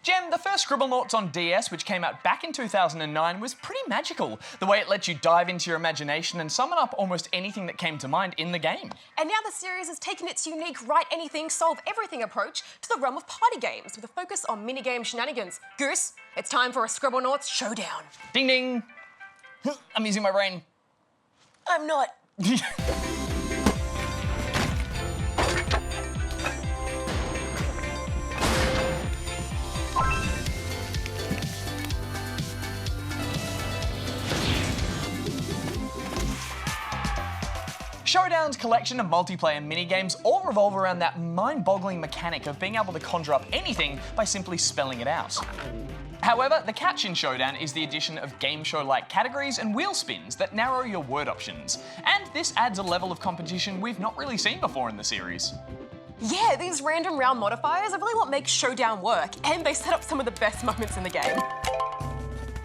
Gem, the first Scribblenauts on DS, which came out back in 2009, was pretty magical. The way it lets you dive into your imagination and summon up almost anything that came to mind in the game. And now the series has taken its unique write anything, solve everything approach to the realm of party games with a focus on minigame shenanigans. Goose, it's time for a Scribblenauts Showdown. Ding ding. I'm using my brain. I'm not. Showdown's collection of multiplayer minigames all revolve around that mind-boggling mechanic of being able to conjure up anything by simply spelling it out. However, the catch in Showdown is the addition of game show-like categories and wheel spins that narrow your word options. And this adds a level of competition we've not really seen before in the series. Yeah, these random round modifiers are really what makes Showdown work, and they set up some of the best moments in the game.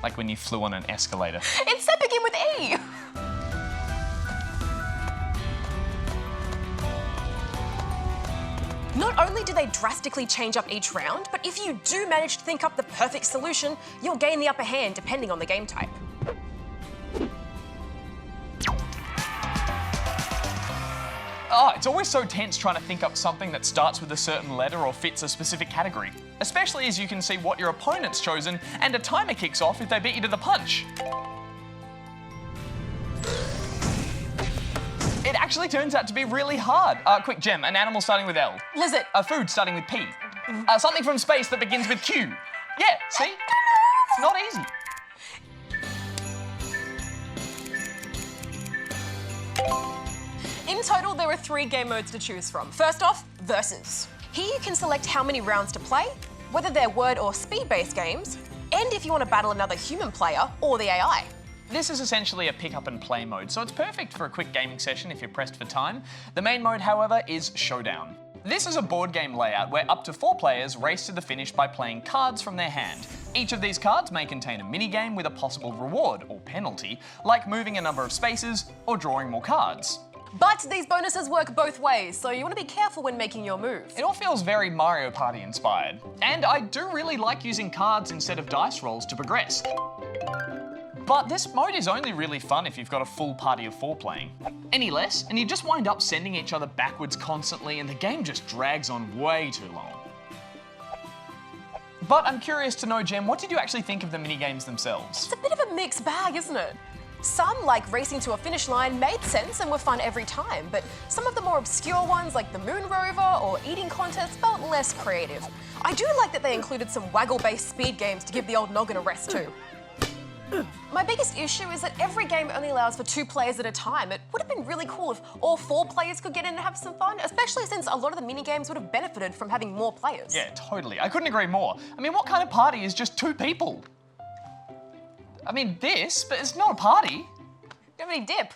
Like when you flew on an escalator. It said begin with E! Not only do they drastically change up each round, but if you do manage to think up the perfect solution, you'll gain the upper hand depending on the game type. Oh, it's always so tense trying to think up something that starts with a certain letter or fits a specific category. Especially as you can see what your opponent's chosen and a timer kicks off if they beat you to the punch. It actually turns out to be really hard. Quick, Gem, an animal starting with L. Lizard. A food starting with P. Something from space that begins with Q. Yeah, see? It's not easy. In total, there are 3 game modes to choose from. First off, Versus. Here you can select how many rounds to play, whether they're word or speed-based games, and if you want to battle another human player or the AI. This is essentially a pick up and play mode, so it's perfect for a quick gaming session if you're pressed for time. The main mode, however, is Showdown. This is a board game layout where up to 4 players race to the finish by playing cards from their hand. Each of these cards may contain a minigame with a possible reward or penalty, like moving a number of spaces or drawing more cards. But these bonuses work both ways, so you want to be careful when making your move. It all feels very Mario Party inspired. And I do really like using cards instead of dice rolls to progress. But this mode is only really fun if you've got a full party of 4 playing. Any less, and you just wind up sending each other backwards constantly and the game just drags on way too long. But I'm curious to know, Gem, what did you actually think of the minigames themselves? It's a bit of a mixed bag, isn't it? Some, like racing to a finish line, made sense and were fun every time, but some of the more obscure ones, like the Moon Rover or eating contests, felt less creative. I do like that they included some waggle-based speed games to give the old noggin a rest too. My biggest issue is that every game only allows for 2 players at a time. It would have been really cool if all 4 players could get in and have some fun, especially since a lot of the minigames would have benefited from having more players. Yeah, totally. I couldn't agree more. I mean, what kind of party is just 2 people? I mean, this, but it's not a party. Do you have any dip?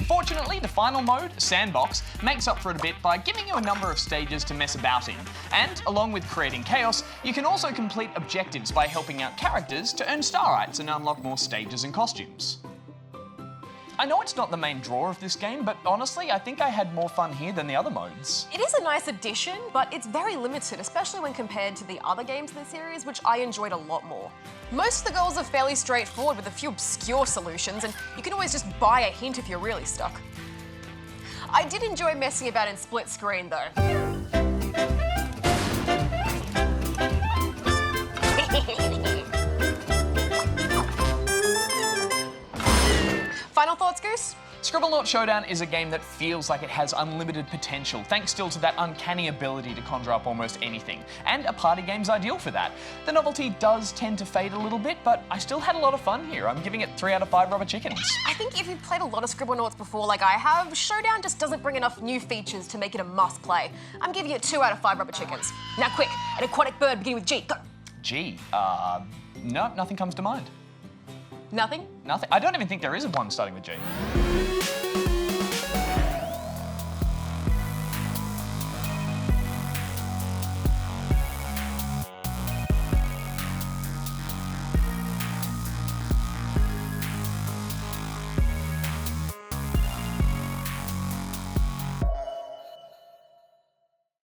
Fortunately, the final mode, Sandbox, makes up for it a bit by giving you a number of stages to mess about in. And, along with creating chaos, you can also complete objectives by helping out characters to earn starites and unlock more stages and costumes. I know it's not the main draw of this game, but honestly, I think I had more fun here than the other modes. It is a nice addition, but it's very limited, especially when compared to the other games in the series, which I enjoyed a lot more. Most of the goals are fairly straightforward with a few obscure solutions, and you can always just buy a hint if you're really stuck. I did enjoy messing about in split screen, though. Final thoughts, Goose? Scribblenauts Showdown is a game that feels like it has unlimited potential, thanks still to that uncanny ability to conjure up almost anything. And a party game's ideal for that. The novelty does tend to fade a little bit, but I still had a lot of fun here. I'm giving it 3 out of 5 rubber chickens. I think if you've played a lot of Scribblenauts before like I have, Showdown just doesn't bring enough new features to make it a must-play. I'm giving it 2 out of 5 rubber chickens. Now quick, an aquatic bird beginning with G, go! G? No, nothing comes to mind. Nothing? Nothing. I don't even think there is one starting with G.